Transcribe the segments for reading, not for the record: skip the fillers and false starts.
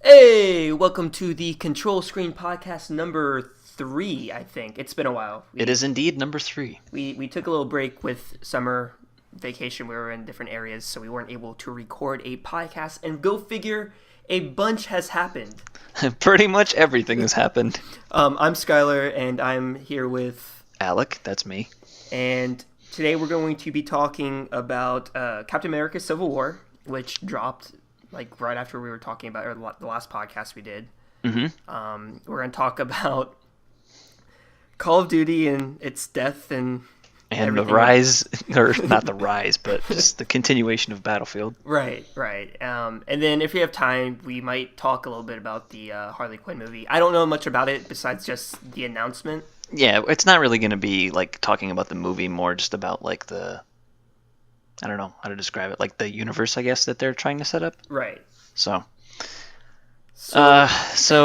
Hey, welcome to the Ctrl-Screen podcast number 3, I think. It's been a while. It is indeed number 3. We took a little break with summer vacation. We were in different areas, so we weren't able to record a podcast. And go figure, a bunch has happened. Pretty much everything has happened. I'm Skyler, and I'm here with... Alec, that's me. And today we're going to be talking about Captain America Civil War, which dropped... like right after we were talking about the last podcast we did. Mm-hmm. We're going to talk about Call of Duty and its death and the rise, or not the rise, but just the continuation of Battlefield. Right. And then if we have time, we might talk a little bit about the Harley Quinn movie. I don't know much about it besides just the announcement. Yeah, it's not really going to be like talking about the movie, more just about like I don't know how to describe it, like the universe, I guess, that they're trying to set up. Right. So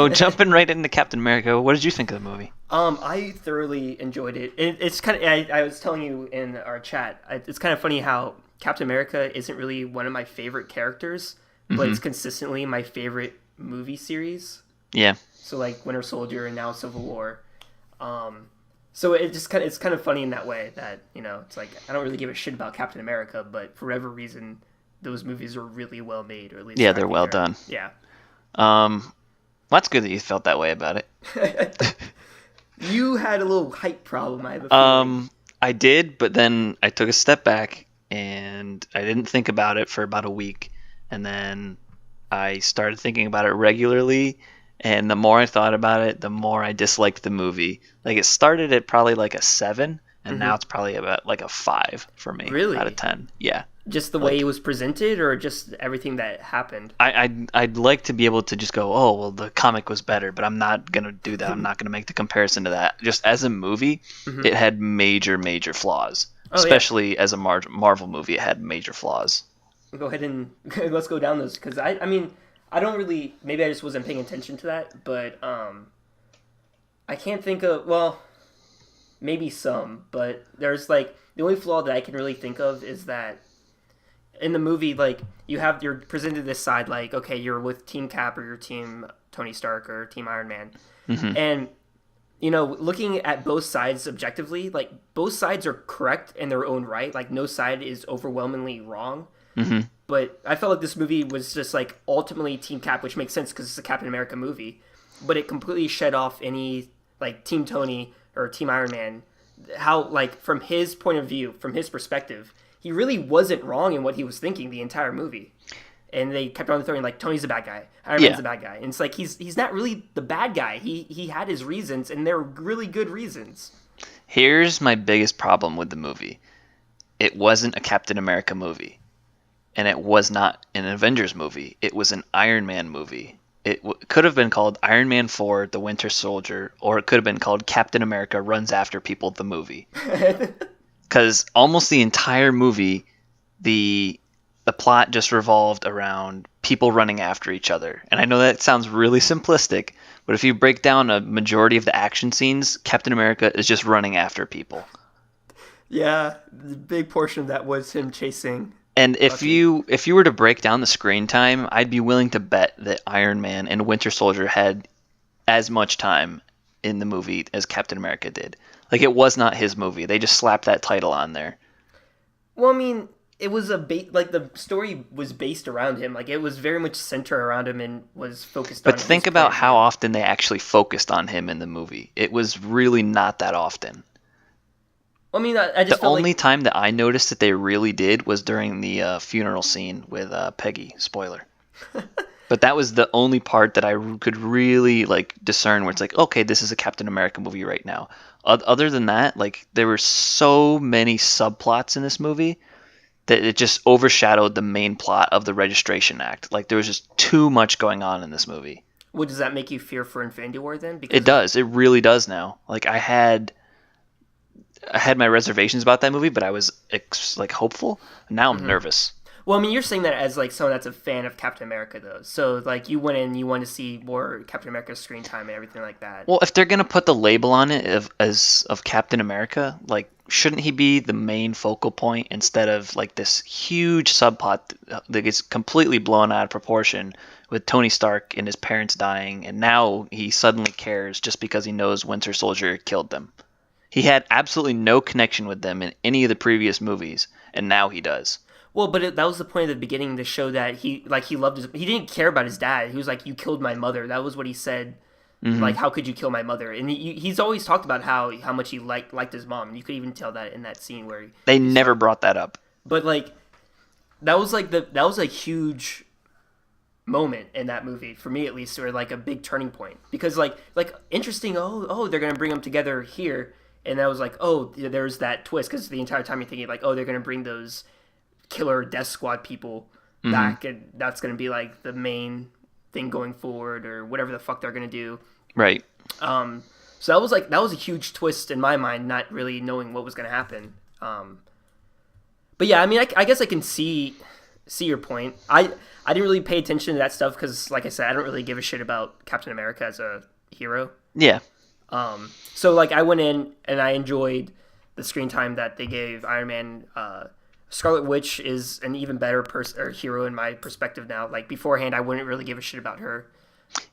jumping right into Captain America, what did you think of the movie? I thoroughly enjoyed it. It's kind of, I was telling you in our chat, it's kind of funny how Captain America isn't really one of my favorite characters, but it's consistently my favorite movie series. Yeah. So like Winter Soldier and now Civil War. So it's kind of funny in that way that, you know, it's like I don't really give a shit about Captain America, but for whatever reason, those movies are really well made, or at least they're well done. Yeah. Well, that's good that you felt that way about it. You had a little hype problem, I have a feeling. I did, but then I took a step back and I didn't think about it for about a week, and then I started thinking about it regularly. And the more I thought about it, the more I disliked the movie. Like, it started at probably like a 7, and now it's probably about like a 5 for me. Really? Out of 10. Yeah. Just the way it was presented, or just everything that happened? I'd like to be able to just go, oh, well, the comic was better, but I'm not going to do that. I'm not going to make the comparison to that. Just as a movie, it had major, major flaws. Especially as a Marvel movie, it had major flaws. Go ahead and let's go down those, because I mean... I don't really... Maybe I just wasn't paying attention to that, but I can't think of... Well, maybe some, but there's, like... The only flaw that I can really think of is that in the movie, like, you're presented this side, like, okay, you're with Team Cap or you're Team Tony Stark or Team Iron Man. And, you know, looking at both sides objectively, like, both sides are correct in their own right. Like, no side is overwhelmingly wrong. But I felt like this movie was just like ultimately Team Cap, which makes sense because it's a Captain America movie. But it completely shed off any like Team Tony or Team Iron Man. How, like, from his point of view, from his perspective, he really wasn't wrong in what he was thinking the entire movie. And they kept on throwing like Tony's the bad guy, Iron Man's the bad guy, and it's like he's not really the bad guy. He had his reasons, and they're really good reasons. Here's my biggest problem with the movie: it wasn't a Captain America movie. And it was not an Avengers movie. It was an Iron Man movie. It could have been called Iron Man 4, The Winter Soldier, or it could have been called Captain America Runs After People, the movie. Because almost the entire movie, the plot just revolved around people running after each other. And I know that sounds really simplistic, but if you break down a majority of the action scenes, Captain America is just running after people. Yeah, the big portion of that was him chasing... And if you were to break down the screen time, I'd be willing to bet that Iron Man and Winter Soldier had as much time in the movie as Captain America did. Like, it was not his movie. They just slapped that title on there. Well, I mean, it was like the story was based around him. Like, it was very much centered around him and was focused on. But think about how often they actually focused on him in the movie. It was really not that often. I mean, I just the only time that I noticed that they really did was during the funeral scene with Peggy. Spoiler. But that was the only part that I could really like discern where it's like, okay, this is a Captain America movie right now. Other than that, like, there were so many subplots in this movie that it just overshadowed the main plot of the Registration Act. Like, there was just too much going on in this movie. Well, does that make you fear for Infinity War then? Because it does. It really does now. Like, I had my reservations about that movie, but I was like hopeful. Now I'm nervous. Well, I mean, you're saying that as like someone that's a fan of Captain America, though. So like you went in, you want to see more Captain America screen time and everything like that. Well, if they're gonna put the label on it of Captain America, like shouldn't he be the main focal point instead of like this huge subplot that gets completely blown out of proportion with Tony Stark and his parents dying, and now he suddenly cares just because he knows Winter Soldier killed them. He had absolutely no connection with them in any of the previous movies, and now he does. Well, but that was the point at the beginning to show that he loved he didn't care about his dad. He was like, "You killed my mother." That was what he said. Like, how could you kill my mother? And he's always talked about how much he liked his mom, and you could even tell that in that scene where they never brought that up. But like, that was a huge moment in that movie for me, at least, or like a big turning point, because like interesting. Oh, they're gonna bring them together here, and I was like, oh, there's that twist, because the entire time you're thinking like, oh, they're gonna bring those killer Death Squad people back, and that's gonna be like the main thing going forward, or whatever the fuck they're gonna do. Right. So that was a huge twist in my mind, not really knowing what was gonna happen. But yeah, I mean, I guess I can see your point. I didn't really pay attention to that stuff because, like I said, I don't really give a shit about Captain America as a hero. Yeah. So like I went in and I enjoyed the screen time that they gave Iron Man. Scarlet Witch is an even better hero in my perspective now. Like beforehand, I wouldn't really give a shit about her.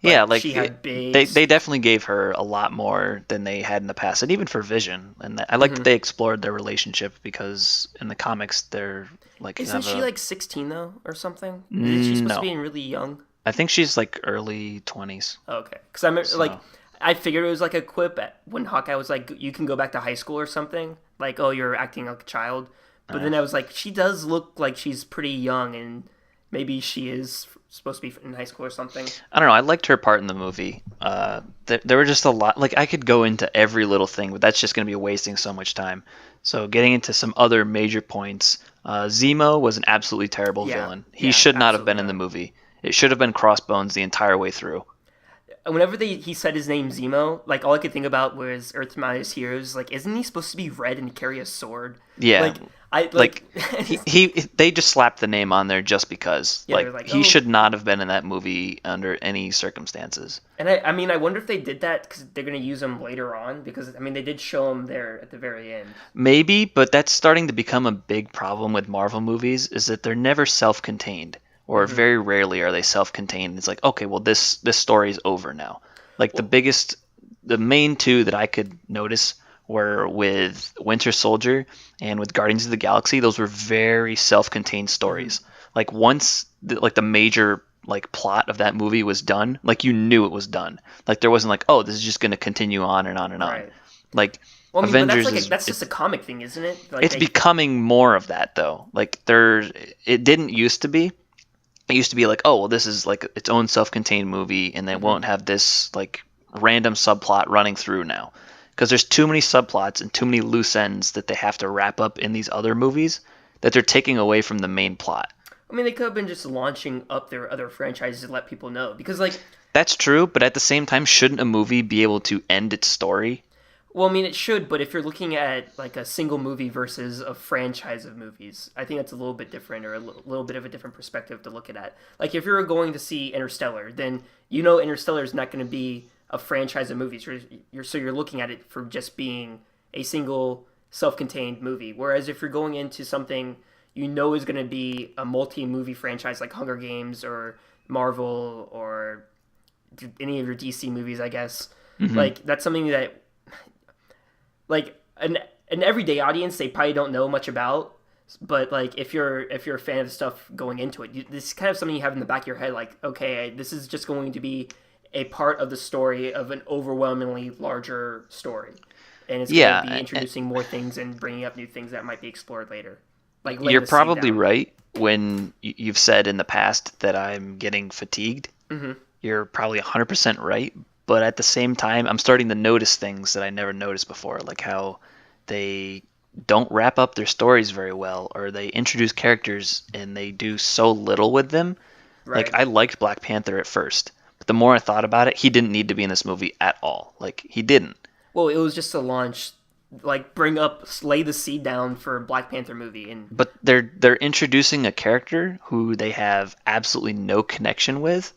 Yeah, like she had big. They definitely gave her a lot more than they had in the past, and even for Vision. And I like that they explored their relationship, because in the comics they're like. Isn't she like 16 though, or something? Is she supposed to be really young? I think she's like early 20s. Okay, because I remember like I figured it was like a quip when Hawkeye was like, "You can go back to high school" or something. Like, "Oh, you're acting like a child." But then I was like, she does look like she's pretty young, and maybe she is supposed to be in high school or something. I don't know. I liked her part in the movie. There were just a lot. Like, I could go into every little thing, but that's just going to be wasting so much time. So getting into some other major points, Zemo was an absolutely terrible villain. He should not have been in the movie. It should have been Crossbones the entire way through. Whenever he said his name Zemo, like all I could think about was Earth's Mightiest Heroes. Like, isn't he supposed to be red and carry a sword? Yeah. They just slapped the name on there just because. Yeah, he should not have been in that movie under any circumstances. And I mean, I wonder if they did that because they're going to use him later on, because I mean they did show him there at the very end. Maybe, but that's starting to become a big problem with Marvel movies, is that they're never self-contained. Or very rarely are they self-contained. It's like, okay, well, this story is over now. Like, the main two that I could notice were with Winter Soldier and with Guardians of the Galaxy. Those were very self-contained stories. Like, once the major like plot of that movie was done, like, you knew it was done. Like, there wasn't like, oh, this is just going to continue on and on and on. Right. Like, well, I mean, Avengers that's just a comic thing, isn't it? Like, it's becoming more of that, though. Like, it didn't used to be. It used to be like, oh, well, this is like its own self-contained movie, and they won't have this like random subplot running through now, because there's too many subplots and too many loose ends that they have to wrap up in these other movies that they're taking away from the main plot. I mean, they could have been just launching up their other franchises to let people know, because like that's true, but at the same time, shouldn't a movie be able to end its story? Well, I mean, it should, but if you're looking at like a single movie versus a franchise of movies, I think that's a little bit different, or a little bit of a different perspective to look at. Like, if you're going to see Interstellar, then you know Interstellar is not going to be a franchise of movies. So you're looking at it for just being a single self-contained movie. Whereas if you're going into something you know is going to be a multi-movie franchise like Hunger Games or Marvel or any of your DC movies, I guess, like that's something that like an everyday audience, they probably don't know much about, but like if you're a fan of the stuff going into it, this is kind of something you have in the back of your head, like, okay, this is just going to be a part of the story of an overwhelmingly larger story, and it's going to be introducing more things and bringing up new things that might be explored later. Like, you're probably right when you've said in the past that I'm getting fatigued. You're probably 100% right. But at the same time, I'm starting to notice things that I never noticed before, like how they don't wrap up their stories very well, or they introduce characters and they do so little with them. Right. Like, I liked Black Panther at first, but the more I thought about it, he didn't need to be in this movie at all. Like, he didn't. Well, it was just to launch like lay the seed down for a Black Panther movie. And But they're introducing a character who they have absolutely no connection with,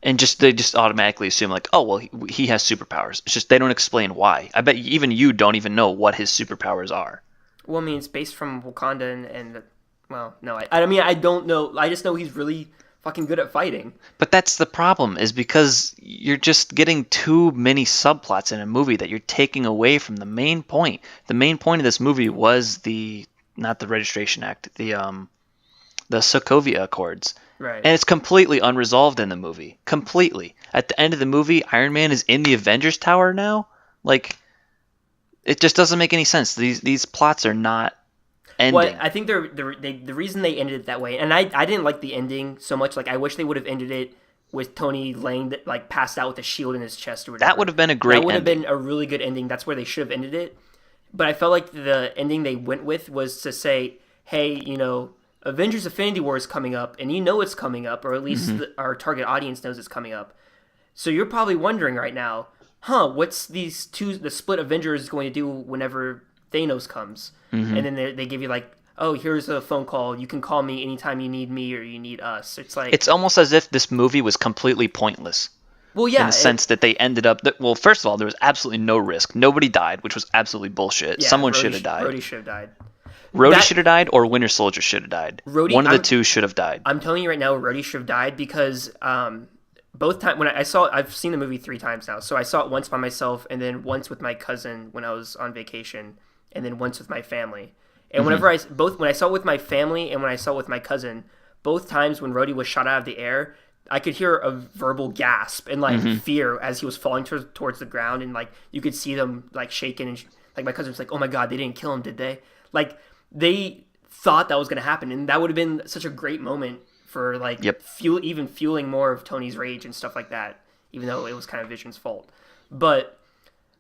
and they just automatically assume like, oh well, he has superpowers. It's just they don't explain why. I bet even you don't even know what his superpowers are. well, I mean, it's based from Wakanda, and well, no, I mean, I don't know. I just know he's really fucking good at fighting. But that's the problem, is because you're just getting too many subplots in a movie that you're taking away from the main point. The main point of this movie was not the Registration Act, the Sokovia Accords. Right. And it's completely unresolved in the movie. Completely. At the end of the movie, Iron Man is in the Avengers Tower now. Like, it just doesn't make any sense. These plots are not ending. Well, I think the reason they ended it that way, and I didn't like the ending so much. Like, I wish they would have ended it with Tony laying like passed out with a shield in his chest or whatever. That would have been a great ending. That would have been a really good ending. That's where they should have ended it. But I felt like the ending they went with was to say, hey, Avengers Infinity War is coming up, and it's coming up, or at least our target audience knows it's coming up. So you're probably wondering right now, what's the split Avengers going to do whenever Thanos comes? And then they give you like, oh, here's a phone call. You can call me anytime you need me or you need us. It's like, it's almost as if this movie was completely pointless. Well, yeah, in the sense that they ended up. Well, first of all, there was absolutely no risk. Nobody died, which was absolutely bullshit. Yeah, Someone should have died. Rhodey should have died. Rhodey should have died, or Winter Soldier should have died. One of the two should have died. I'm telling you right now, Rhodey should have died because both times when I've seen the movie 3 times now. So I saw it once by myself, and then once with my cousin when I was on vacation, and then once with my family. And when I saw it with my family and when I saw it with my cousin, both times when Rhodey was shot out of the air, I could hear a verbal gasp and like fear as he was falling towards the ground, and like you could see them like shaking, and like my cousin was like, "Oh my god, they didn't kill him, did they?" Like they thought that was going to happen, and that would have been such a great moment for like fueling more of Tony's rage and stuff like that. Even though it was kind of Vision's fault, but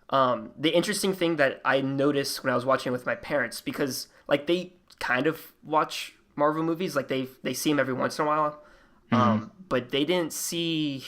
the interesting thing that I noticed when I was watching it with my parents, because like they kind of watch Marvel movies, like they see them every once in a while. But they didn't see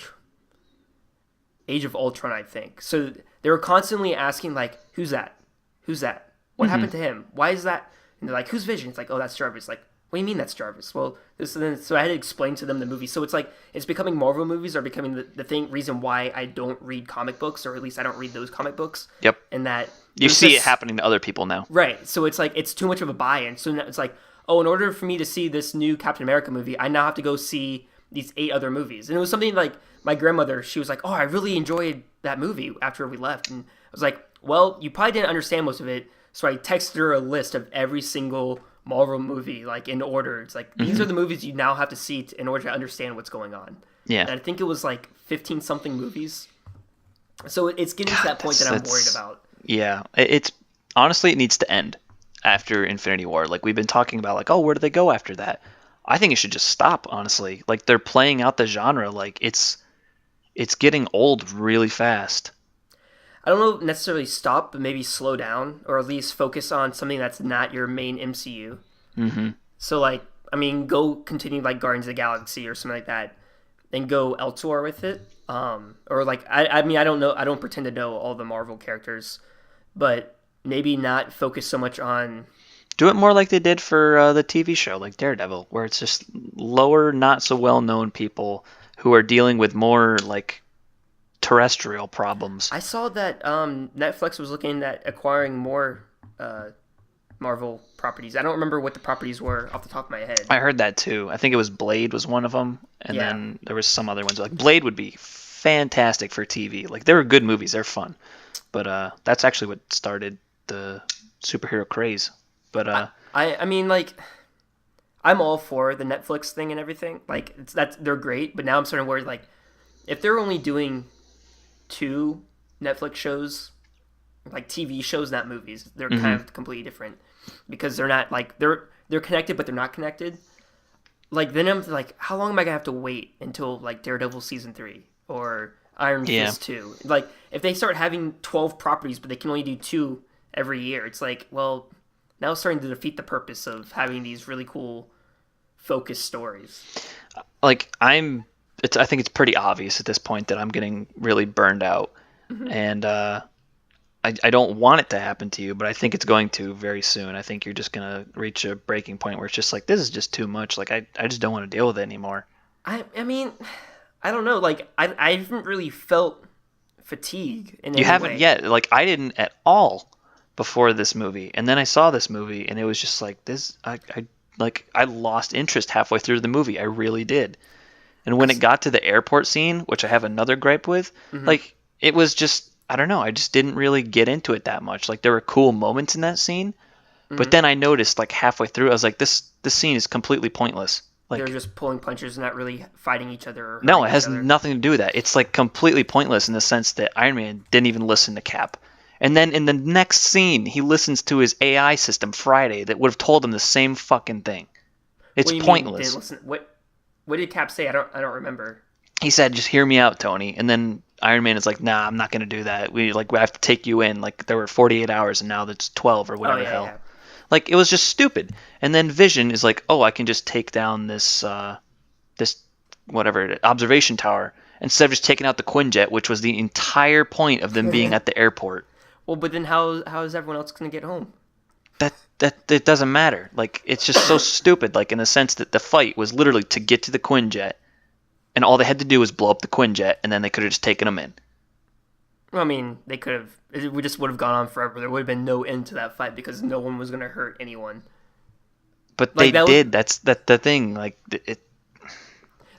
Age of Ultron, I think. So they were constantly asking, like, who's that? Who's that? What happened to him? Why is that? And they're like, who's Vision? It's like, oh, that's Jarvis. Like, what do you mean that's Jarvis? Well, so I had to explain to them the movie. So it's like, it's becoming Marvel movies are becoming the reason why I don't read comic books, or at least I don't read those comic books. Yep. And that you see it happening to other people now. Right. So it's like, it's too much of a buy-in. So now it's like, oh, in order for me to see this new Captain America movie, I now have to go see these 8 other movies. And it was something like my grandmother, she was like, oh, I really enjoyed that movie after we left. And I was like, well, you probably didn't understand most of it. So I texted her a list of every single Marvel movie, like in order. It's like, these are the movies you now have to see in order to understand what's going on. Yeah. And I think it was like 15 something movies. So it's getting to that point that I'm worried about. Yeah. It's honestly, it needs to end after Infinity War. Like we've been talking about, like, oh, where do they go after that? I think it should just stop, honestly. Like, they're playing out the genre. Like, it's getting old really fast. I don't know necessarily stop, but maybe slow down, or at least focus on something that's not your main MCU. So, like, I mean, go continue, like, Guardians of the Galaxy or something like that, and go elsewhere with it. Or, like, I mean, I don't know. I don't pretend to know all the Marvel characters, but maybe not focus so much on... Do it more like they did for the TV show, like Daredevil, where it's just lower, not so well-known people who are dealing with more, like, terrestrial problems. I saw that Netflix was looking at acquiring more Marvel properties. I don't remember what the properties were off the top of my head. I heard that, too. I think it was Blade was one of them, and then there was some other ones. Like, Blade would be fantastic for TV. Like, they were good movies. They're fun. But that's actually what started the superhero craze. But I mean, like, I'm all for the Netflix thing and everything. Like, they're great, but now I'm starting to worry, like, if they're only doing 2 Netflix shows, like TV shows, not movies, they're kind of completely different, because they're not like they're connected, but they're not connected. Like, then I'm like, how long am I gonna have to wait until like Daredevil season 3 or Iron Fist 2? Like, if they start having 12 properties, but they can only do 2 every year, it's like, well. Now it's starting to defeat the purpose of having these really cool, focused stories. Like, I think it's pretty obvious at this point that I'm getting really burned out. And I don't want it to happen to you, but I think it's going to very soon. I think you're just gonna reach a breaking point where it's just like, this is just too much. Like I just don't want to deal with it anymore. I mean, I don't know. Like I haven't really felt fatigue in You any haven't way. yet. Like I didn't at all before this movie, and then I saw this movie, and it was just like this. I lost interest halfway through the movie. I really did. And when it got to the airport scene, which I have another gripe with, Mm-hmm. like it was just I don't know. I just didn't really get into it that much. Like there were cool moments in that scene, but Mm-hmm. then I noticed like halfway through, I was like, this scene is completely pointless. They're Like just pulling punches and not really fighting each other or no, hurting it each has other. nothing to do with that. It's like completely pointless in the sense that Iron Man didn't even listen to Cap. And then in the next scene, he listens to his AI system Friday that would have told him the same fucking thing. What It's do you mean? Didn't pointless. listen? What did Cap say? I don't remember. He said, "Just hear me out, Tony." And then Iron Man is like, "Nah, I'm not gonna do that. We have to take you in. Like there were 48 hours and now that's 12 or Oh whatever the yeah, hell." yeah. Like it was just stupid. And then Vision is like, "Oh, I can just take down this whatever observation tower instead of just taking out the Quinjet, which was the entire point of them being at the airport." Well, but then how is everyone else gonna get home? That it doesn't matter. Like it's just so stupid. Like in the sense that the fight was literally to get to the Quinjet, and all they had to do was blow up the Quinjet, and then they could have just taken them in. Well, I mean, they could have. We just would have gone on forever. There would have been no end to that fight because no one was gonna hurt anyone. But they Like that was did. That's the thing. Like there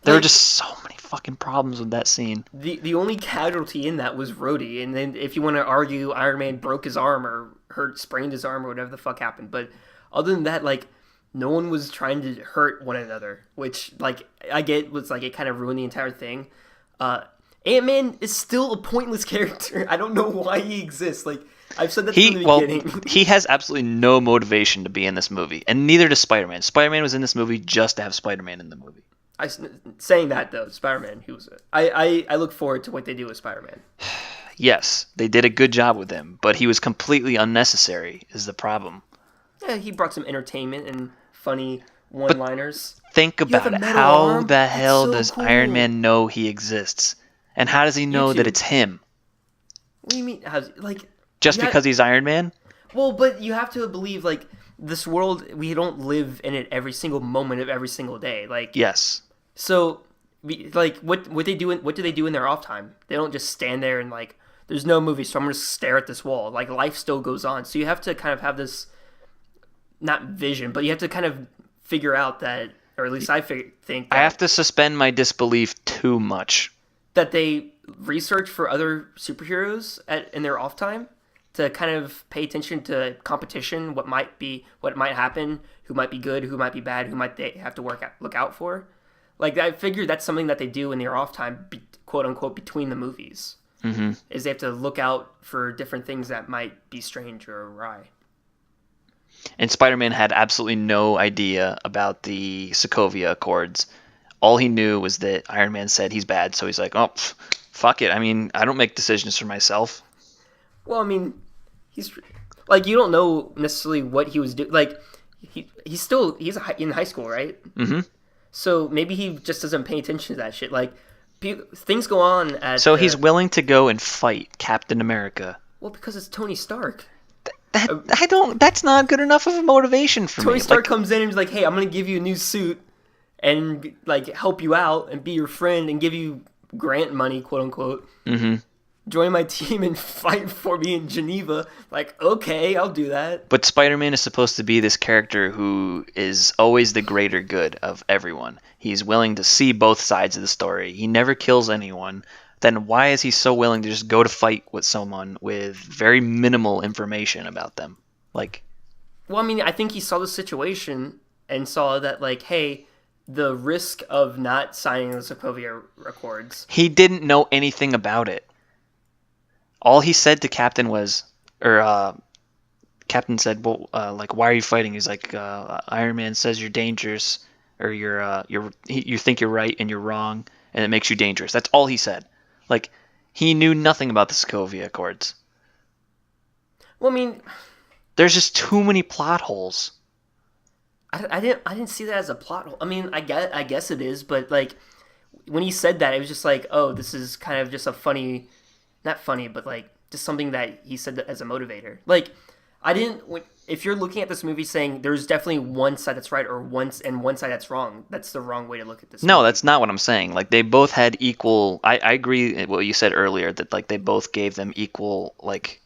were like just so many fucking problems with that scene. the only casualty in that was Rhodey. And then if you want to argue Iron Man broke his arm or sprained his arm or whatever the fuck happened, but other than that, like no one was trying to hurt one another. Which like I get was like it kind of ruined the entire thing. Uh, Ant-Man is still a pointless character. I don't know why he exists. Like I've said that from He the well, beginning. he has absolutely no motivation to be in this movie, and neither does Spider-Man. Spider-Man was in this movie just to have Spider-Man in the movie. Saying that though, Spider-Man, he was. I look forward to what they do with Spider-Man. Yes, they did a good job with him, but he was completely unnecessary. Is the problem? Yeah, he brought some entertainment and funny But one-liners. think You have about a it. metal How arm? the That's hell so does Iron cool. Man know he exists? And how does he know that YouTube. it's him? What do you mean? How's like? Just Yeah. because he's Iron Man? Well, but you have to believe like this world. We don't live in it every single moment of every single day. Like Yes. so, like what they do? What do they do in their off time? They don't just stand there and like. There's no movie, so I'm gonna stare at this wall. Like life still goes on. So you have to kind of have this, not vision, but you have to kind of figure out that, or at least think I have that to suspend my disbelief too much. that they research for other superheroes in their off time to kind of pay attention to competition, what might happen, who might be good, who might be bad, who might they have to look out for. Like I figured that's something that they do in their off time, quote unquote, between the movies. Hmm. Is they have to look out for different things that might be strange or awry. And Spider-Man had absolutely no idea about the Sokovia Accords. All he knew was that Iron Man said he's bad, so he's like, oh, fuck it. I mean, I don't make decisions for myself. Well, I mean, he's like you don't know necessarily what he was doing. Like he's in high school, right? Hmm. So maybe he just doesn't pay attention to that shit. Like things go on at So he's willing to go and fight Captain America. well because it's Tony Stark. That's not good enough of a motivation for Tony me. Stark Like, comes in and he's like, "Hey, I'm gonna give you a new suit and like help you out and be your friend and give you grant money, quote unquote. hmm. Join my team and fight for me in Geneva." Like, okay, I'll do that. But Spider-Man is supposed to be this character who is always the greater good of everyone. He's willing to see both sides of the story. He never kills anyone. Then why is he so willing to just go to fight with someone with very minimal information about them? Like, Well, I mean, I think he saw the situation and saw that, like, hey, the risk of not signing the Sokovia Accords. he didn't know anything about it. All he said to Captain was, Captain said, "Well, like, why are you fighting?" He's like, "Iron Man says you're dangerous, or you think you're right and you're wrong, and it makes you dangerous." That's all he said. Like, he knew nothing about the Sokovia Accords. Well, I mean, There's just too many plot holes. I didn't see that as a plot hole. I mean, I guess it is, but like when he said that, it was just like, oh, this is kind of just a funny, not funny, but like just something that he said as a motivator. Like, if you're looking at this movie saying there's definitely one side that's right or one side that's wrong, that's the wrong way to look at this No, movie. that's not what I'm saying. Like, they both had equal. I agree with what you said earlier, that like they both gave them equal like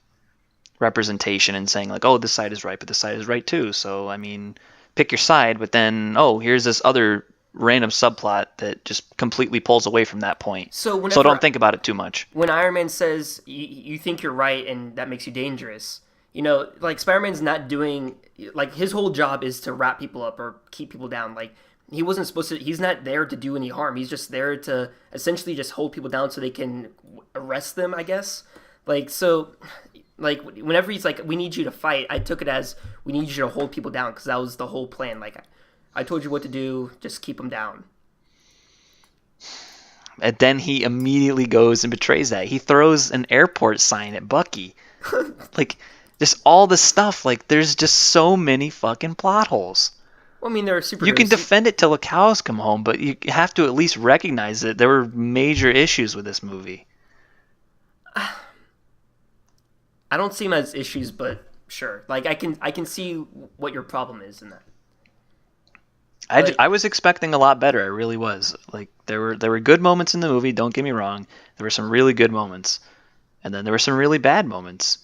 representation and saying like, oh, this side is right, but this side is right too. So I mean, pick your side. But then, oh, here's this other random subplot that just completely pulls away from that point. So don't think about it too much. When Iron Man says you think you're right and that makes you dangerous, you know, like Spider-Man's not doing, like, his whole job is to wrap people up or keep people down. Like, he wasn't supposed to, he's not there to do any harm. He's just there to essentially just hold people down so they can arrest them, I guess. Like, so, like, whenever he's like, we need you to fight, I took it as, we need you to hold people down, because that was the whole plan. Like, I told you what to do, just keep them down. And then he immediately goes and betrays that. He throws an airport sign at Bucky. Like, just all this stuff. Like, there's just so many fucking plot holes. Well, I mean, they're super. You can defend it till the cows come home, but you have to at least recognize that there were major issues with this movie. I don't see them as issues, but sure. Like, I can see what your problem is in that. I was expecting a lot better. I really was. Like, there were good moments in the movie. Don't get me wrong. There were some really good moments, and then there were some really bad moments.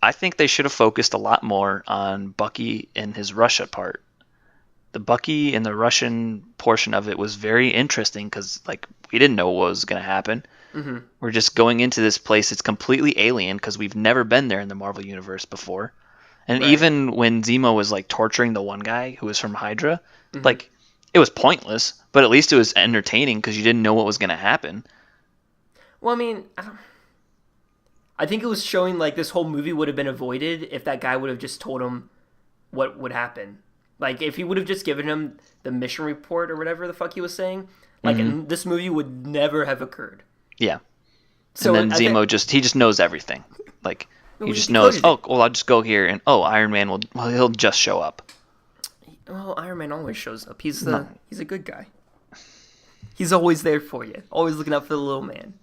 I think they should have focused a lot more on Bucky and his Russia part. The Bucky and the Russian portion of it was very interesting because, like, we didn't know what was going to happen. Mm-hmm. We're just going into this place that's completely alien because we've never been there in the Marvel Universe before. And Right. even when Zemo was, like, torturing the one guy who was from Hydra, like, it was pointless, but at least it was entertaining because you didn't know what was going to happen. Well, I mean, I think it was showing, like, this whole movie would have been avoided if that guy would have just told him what would happen. Like, if he would have just given him the mission report or whatever the fuck he was saying, like, this movie would never have occurred. Yeah. So and then Zemo just knows everything. Like, he just knows, oh, well, I'll just go here, and, oh, Iron Man he'll just show up. Well, Iron Man always shows up. He's a good guy. He's always there for you. Always looking out for the little man.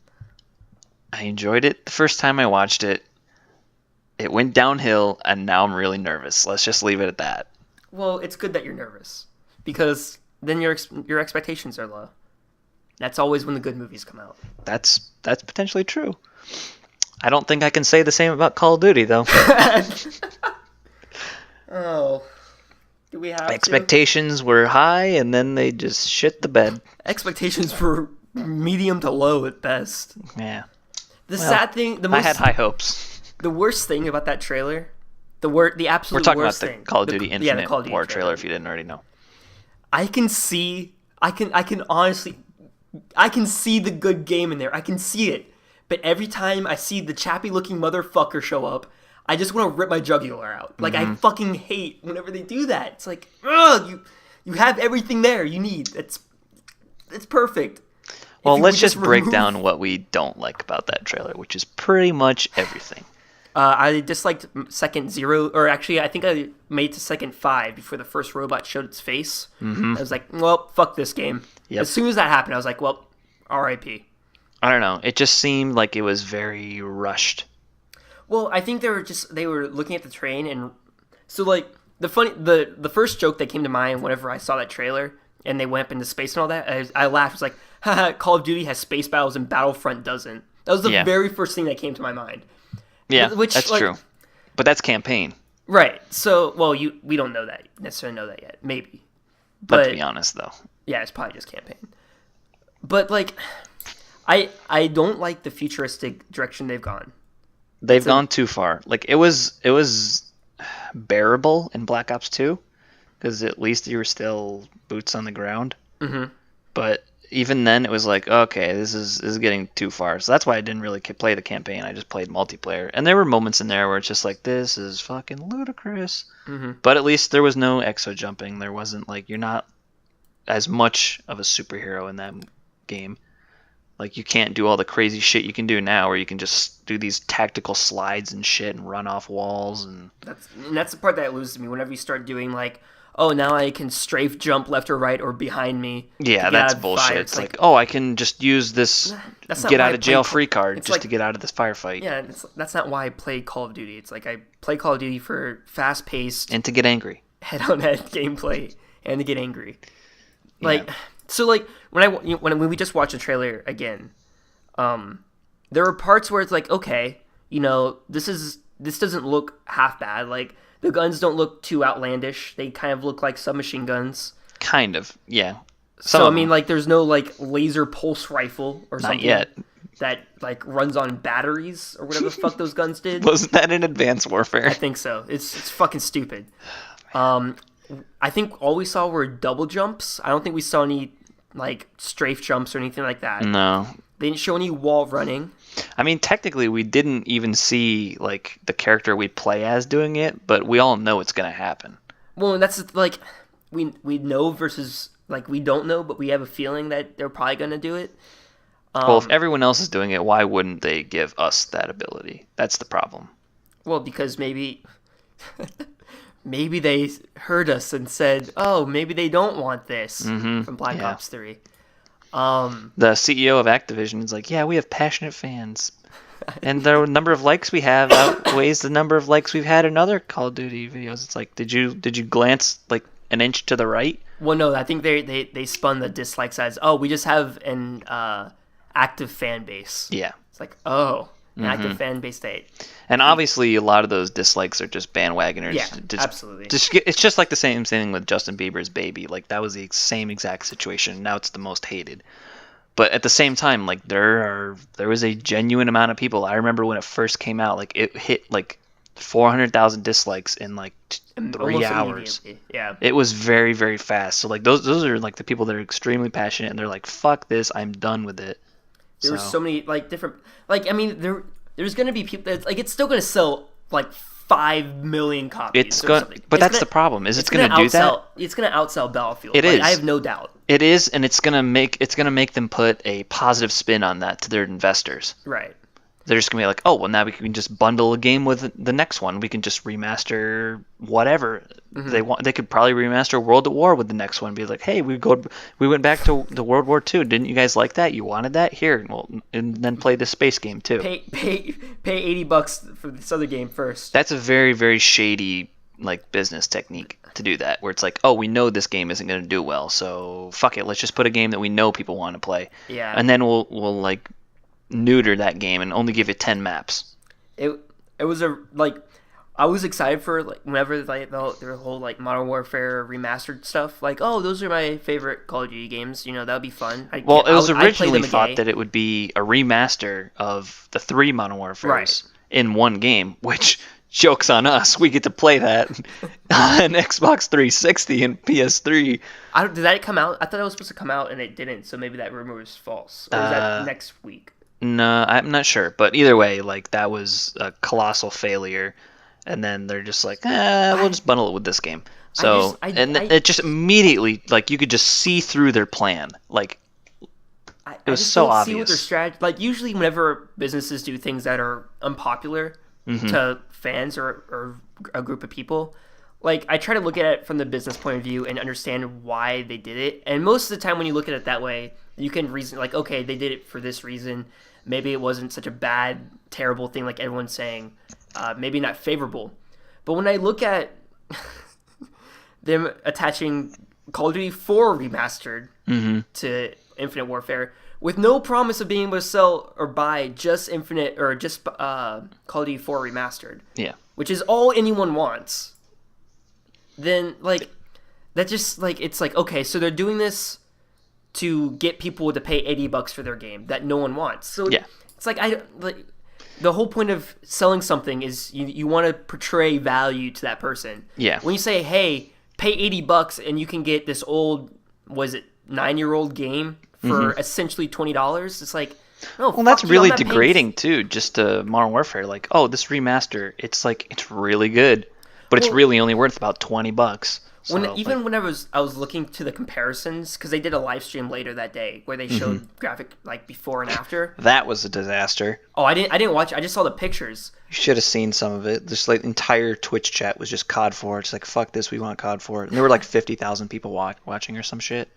I enjoyed it the first time I watched it. It went downhill, and now I'm really nervous. Let's just leave it at that. Well, it's good that you're nervous, because then your expectations are low. That's always when the good movies come out. That's potentially true. I don't think I can say the same about Call of Duty, though. Oh. Do we have Expectations were high, and then they just shit the bed. Expectations were medium to low at best. Yeah. Sad thing, I had high hopes. The worst thing about that trailer, the absolute We're talking worst about the thing, Call of Duty Infinite the Call of Duty War trailer, if you didn't already know. I can see the good game in there. I can see it. But every time I see the chappy looking motherfucker show up, I just want to rip my jugular out. Like, I fucking hate whenever they do that. It's like, ugh, you have everything there you need. It's perfect. Well, let's just break down what we don't like about that trailer, which is pretty much everything. I disliked second 0, or actually, I think I made it to second 5 before the first robot showed its face. I was like, well, fuck this game. Yep. As soon as that happened, I was like, well, R.I.P. I don't know. It just seemed like it was very rushed. Well, I think they were looking at the train, and so, like, the first joke that came to mind whenever I saw that trailer and they went up into space and all that, I laughed. I was like, haha, Call of Duty has space battles and Battlefront doesn't. That was the very first thing that came to my mind. Yeah, that's true. But that's campaign. Right. So, well, we don't necessarily know that yet. Maybe. Let's be honest, though. Yeah, it's probably just campaign. But, like, I don't like the futuristic direction they've gone. They've gone too far. Like, it was bearable in Black Ops 2, because at least you were still boots on the ground. Mm-hmm. But even then, it was like, okay, this is getting too far. So that's why I didn't really play the campaign. I just played multiplayer. And there were moments in there where it's just like, this is fucking ludicrous. Mm-hmm. But at least there was no exo jumping. There wasn't, like, you're not as much of a superhero in that game. Like, you can't do all the crazy shit you can do now, where you can just do these tactical slides and shit and run off walls. And that's the part that loses me whenever you start doing, like, oh, now I can strafe jump left or right or behind me. Yeah, to get that's out of the fire. bullshit. It's like, oh, I can just use this That's not get why out I of jail play free card it's just like- to get out of this firefight. Yeah, that's not why I play Call of Duty. It's like I play Call of Duty for fast-paced, And to get angry. head-on-head gameplay and to get angry. Like, so like when we just watched the trailer again, there are parts where it's like, okay, this doesn't look half bad. Like the guns don't look too outlandish. They kind of look like submachine guns. Kind of, yeah. So I mean, like, there's no like laser pulse rifle or Not something yet. that like runs on batteries or whatever the fuck those guns did. Wasn't that in Advanced Warfare? I think so. It's fucking stupid. I think all we saw were double jumps. I don't think we saw any like strafe jumps or anything like that. No. They didn't show any wall running. I mean, technically, we didn't even see like the character we play as doing it, but we all know it's gonna happen. Well, and that's like we know versus like we don't know, but we have a feeling that they're probably gonna do it. Well, if everyone else is doing it, why wouldn't they give us that ability? That's the problem. Well, because maybe they heard us and said, "Oh, maybe they don't want this," from Black yeah. Ops 3. The CEO of Activision is like, yeah, we have passionate fans. And the number of likes we have outweighs the number of likes we've had in other Call of Duty videos. It's like, did you glance like an inch to the right? Well, no, I think they spun the dislikes as, oh, we just have an active fan base. Yeah. It's like, oh, an active fan base state. And obviously, a lot of those dislikes are just bandwagoners. Yeah, absolutely. It's just like the same thing with Justin Bieber's Baby. Like, that was the same exact situation. Now it's the most hated. But at the same time, like, there was a genuine amount of people. I remember when it first came out, like, it hit, like, 400,000 dislikes in, like, 3 hours. Yeah. It was very, very fast. So, like, those are, like, the people that are extremely passionate, and they're like, fuck this, I'm done with it. There were so many, like, different... Like, I mean, there's going to be people... That, like, it's still going to sell, like, 5 million copies But that's the problem. Is it's going to do that? It's going to outsell Battlefield. It is. I have no doubt. It is, and it's gonna make them put a positive spin on that to their investors. Right. They're just gonna be like, oh, well, now we can just bundle a game with the next one. We can just remaster whatever they want. They could probably remaster World at War with the next one. Be like, hey, we went back to the World War II. Didn't you guys like that? You wanted that? Here, well, and then play the space game too. Pay $80 for this other game first. That's a very, very shady like business technique to do that, where it's like, oh, we know this game isn't going to do well, so fuck it, let's just put a game that we know people want to play. Yeah. And then we'll like neuter that game and only give it 10 maps. It was I was excited for like whenever like their whole like Modern Warfare remastered stuff. Like, oh, those are my favorite Call of Duty games. That would be fun. It was originally thought that it would be a remaster of the 3 Modern Warfares in one game, which joke's on us. We get to play that on Xbox 360 and PS3. Did that come out? I thought it was supposed to come out and it didn't. So maybe that rumor was false. Or is that next week? No, I'm not sure. But either way, like that was a colossal failure. And then they're just like, we'll just bundle it with this game. So it just immediately, like, you could just see through their plan. Like, it was so obvious. See what their strategy. Like, usually whenever businesses do things that are unpopular to fans or a group of people, like, I try to look at it from the business point of view and understand why they did it. And most of the time when you look at it that way, you can reason, like, okay, they did it for this reason. Maybe it wasn't such a bad, terrible thing like everyone's saying. Maybe not favorable. But when I look at them attaching Call of Duty 4 remastered to Infinite Warfare with no promise of being able to sell or buy just Infinite or just Call of Duty 4 remastered, which is all anyone wants, then like that just like it's like, okay, so they're doing this to get people to pay $80 for their game that no one wants. So it's like the whole point of selling something is you want to portray value to that person. Yeah. When you say, hey, pay $80 and you can get this old, 9-year-old game for essentially $20, it's like, no. Well, that's really degrading too, just to Modern Warfare. Like, oh, this remaster, it's like, it's really good, but it's really only worth about $20. So When I was looking to the comparisons, because they did a live stream later that day where they showed graphic like before and after. that was a disaster. Oh, I didn't watch. I just saw the pictures. You should have seen some of it. Just like entire Twitch chat was just COD 4. It's like, fuck this, we want COD 4. And there were like 50,000 people watching or some shit.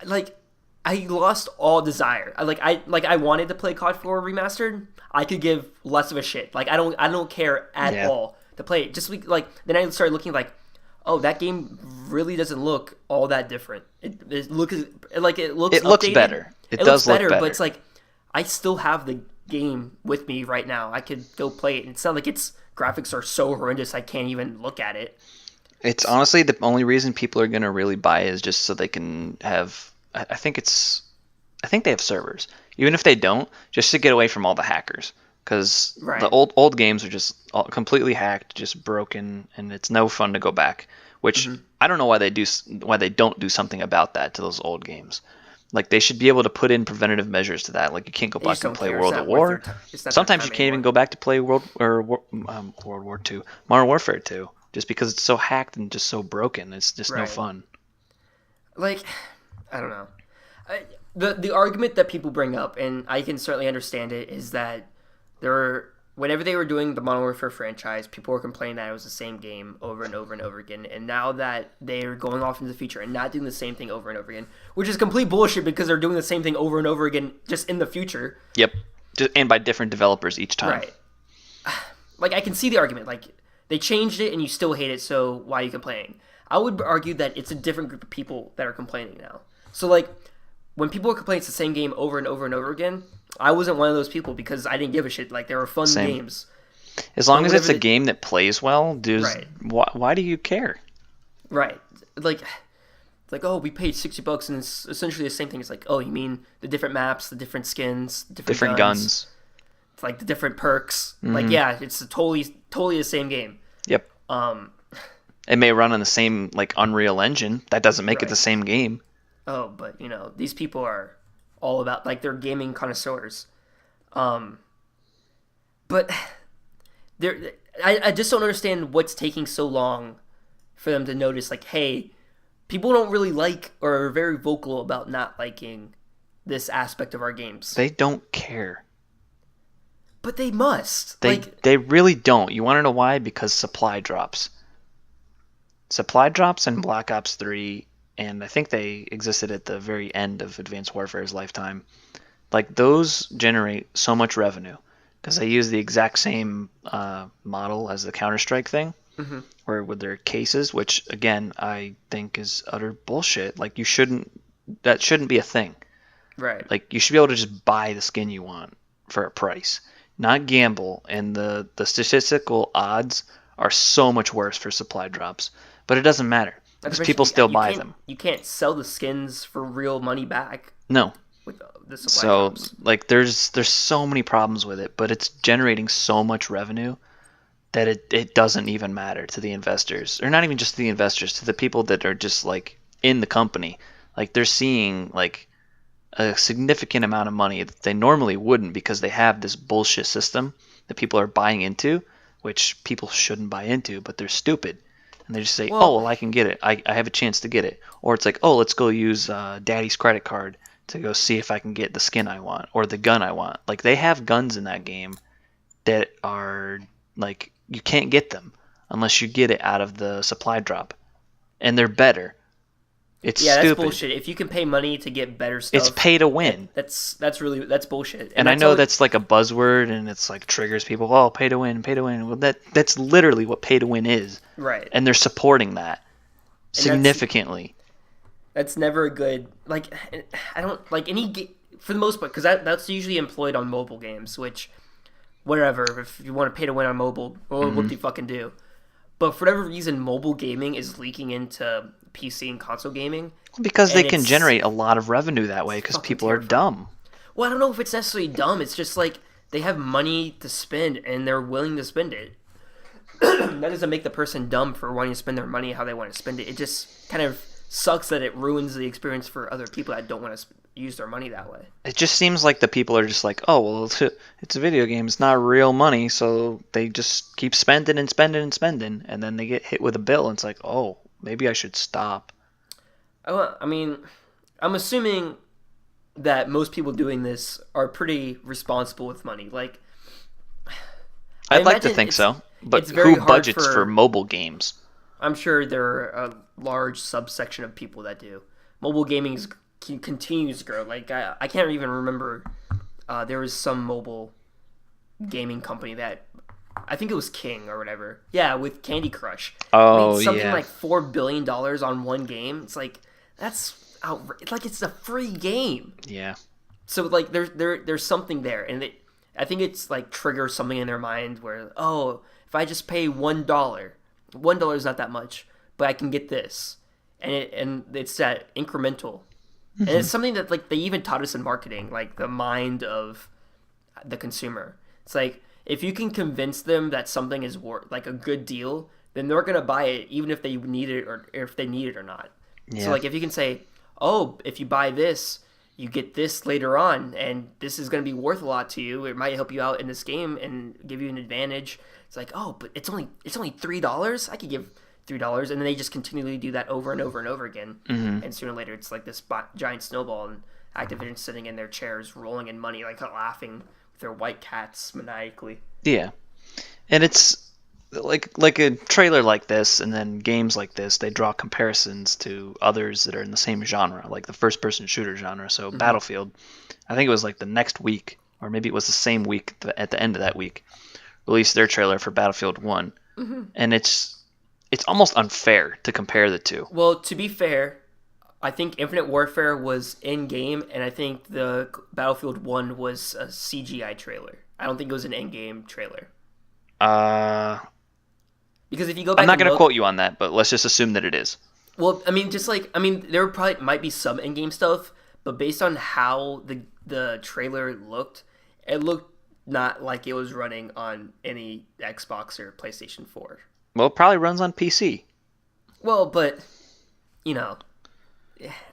Like, I lost all desire. I wanted to play COD 4 remastered. I could give less of a shit. Like I don't care at all to play it. Just like then I started looking like, oh, that game really doesn't look all that different. It looks updated. Better. It does look better. But it's like I still have the game with me right now. I could go play it. It's not like its graphics are so horrendous I can't even look at it. It's honestly the only reason people are gonna really buy it is just so they can have. I think they have servers. Even if they don't, just to get away from all the hackers. Because the old games are just completely hacked, just broken, and it's no fun to go back. Which I don't know why they don't do something about that to those old games. Like they should be able to put in preventative measures to that. Like you can't go back and play World at War. Sometimes you can't even go back to play World War II, Modern Warfare 2, just because it's so hacked and just so broken. It's just no fun. Like, I don't know. The argument that people bring up, and I can certainly understand it, is that whenever they were doing the Modern Warfare franchise, people were complaining that it was the same game over and over and over again. And now that they're going off into the future and not doing the same thing over and over again, which is complete bullshit because they're doing the same thing over and over again just in the future. Yep. And by different developers each time. Right. Like, I can see the argument. Like, they changed it and you still hate it, so why are you complaining? I would argue that it's a different group of people that are complaining now. So, like, when people were complaining it's the same game over and over and over again, I wasn't one of those people because I didn't give a shit. Like, they were fun games. As long as it's a game that plays well, dude, why do you care? Right. Like, oh, we paid $60 and it's essentially the same thing. It's like, oh, you mean the different maps, the different skins, different guns. It's like the different perks. Like, yeah, it's totally the same game. Yep. It may run on the same, like, Unreal Engine. That doesn't make it the same game. Oh, but, you know, these people are all about, like, they're gaming connoisseurs. But I just don't understand what's taking so long for them to notice, like, hey, people don't really like or are very vocal about not liking this aspect of our games. They don't care. But they must. They really don't. You want to know why? Because supply drops. Supply drops in Black Ops 3, and I think they existed at the very end of Advanced Warfare's lifetime. Like, those generate so much revenue because they use the exact same model as the Counter-Strike thing, where with their cases, which, again, I think is utter bullshit. Like, that shouldn't be a thing. Right. Like, you should be able to just buy the skin you want for a price, not gamble, and the statistical odds are so much worse for supply drops. But it doesn't matter because people still buy them. You can't sell the skins for real money back. No. With the supply drops. Like, there's so many problems with it, but it's generating so much revenue that it doesn't even matter to the investors, or not even just to the investors, to the people that are just like in the company. Like, they're seeing like a significant amount of money that they normally wouldn't because they have this bullshit system that people are buying into, which people shouldn't buy into, but they're stupid. And they just say, I can get it. I have a chance to get it. Or it's like, let's go use daddy's credit card to go see if I can get the skin I want or the gun I want. Like, they have guns in that game that are like, you can't get them unless you get it out of the supply drop. And they're better. It's stupid. That's bullshit. If you can pay money to get better stuff, it's pay to win. That's bullshit. And I know that's like a buzzword, and it's like triggers people. Oh, pay to win, pay to win. Well, that's literally what pay to win is. Right. And they're supporting that significantly. That's never a good, like, I don't like any for the most part, because that's usually employed on mobile games, which whatever, if you want to pay to win on mobile, what do you fucking do? But for whatever reason, mobile gaming is leaking into PC and console gaming. Because they can generate a lot of revenue that way because people are dumb. Well, I don't know if it's necessarily dumb. It's just like they have money to spend and they're willing to spend it. That doesn't make the person dumb for wanting to spend their money how they want to spend it. It just kind of sucks that it ruins the experience for other people that don't want to use their money that way. It just seems like the people are just like, oh, well, it's a video game. It's not real money, so they just keep spending and spending and spending, and then they get hit with a bill, and it's like, oh, maybe I should stop. I mean, I'm assuming that most people doing this are pretty responsible with money. Like, I I'd like to imagine think so, but it's very who hard budgets for for. mobile games? I'm sure there are a large subsection of people that do. Mobile gaming continues to grow. Like I can't even remember. There was some mobile gaming company that I think it was King or whatever. Yeah, with Candy Crush, made Oh something yeah, like $4 billion on one game. It's like that's It's like it's a free game. yeah. So like there's something there, and I think it's like triggers something in their mind where, oh, if I just pay $1 is not that much, but I can get this, and it's that incremental, and it's something that like they even taught us in marketing, like the mind of the consumer. It's like if you can convince them that something is worth like a good deal, then they're gonna buy it even if they need it or if they need it or not. So Yeah. like if you can say, oh, if you buy this, you get this later on, and this is gonna be worth a lot to you. It might help you out in this game and give you an advantage. It's like, oh, but it's only $3. I could give $3, and then they just continually do that over and over and over again. And sooner or later, it's like this giant snowball, and Activision sitting in their chairs, rolling in money, like laughing with their white cats maniacally. Yeah. And it's like a trailer like this and then games like this, they draw comparisons to others that are in the same genre, like the first person shooter genre. So Battlefield, I think it was like the next week, or maybe it was the same week at the end of that week, released their trailer for Battlefield 1. And it's almost unfair to compare the two. Well, to be fair, I think Infinite Warfare was in game, and I think the Battlefield 1 was a CGI trailer. I don't think it was an in game trailer. Uh, Because if you go back I'm not and going to look, quote you on that, but let's just assume that it is. well, I mean, there probably might be some in game stuff, but based on how the trailer looked, it looked not like it was running on any Xbox or PlayStation 4. Well, it probably runs on PC. Well, but you know,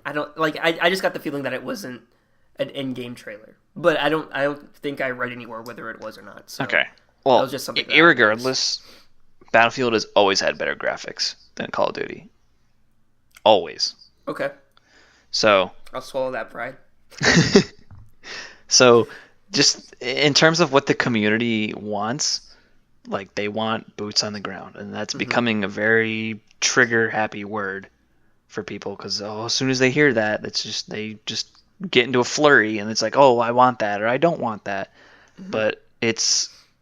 I don't like. I just got the feeling that it wasn't an in-game trailer, but I don't think I read anywhere whether it was or not. So Okay. Well, that was just something. irregardless, Battlefield has always had better graphics than Call of Duty. Always. Okay, So, I'll swallow that pride. so just in terms of what the community wants, like they want boots on the ground, and that's becoming a very trigger happy word for people because as soon as they hear that, they just get into a flurry, and it's like, oh, I want that or I don't want that. But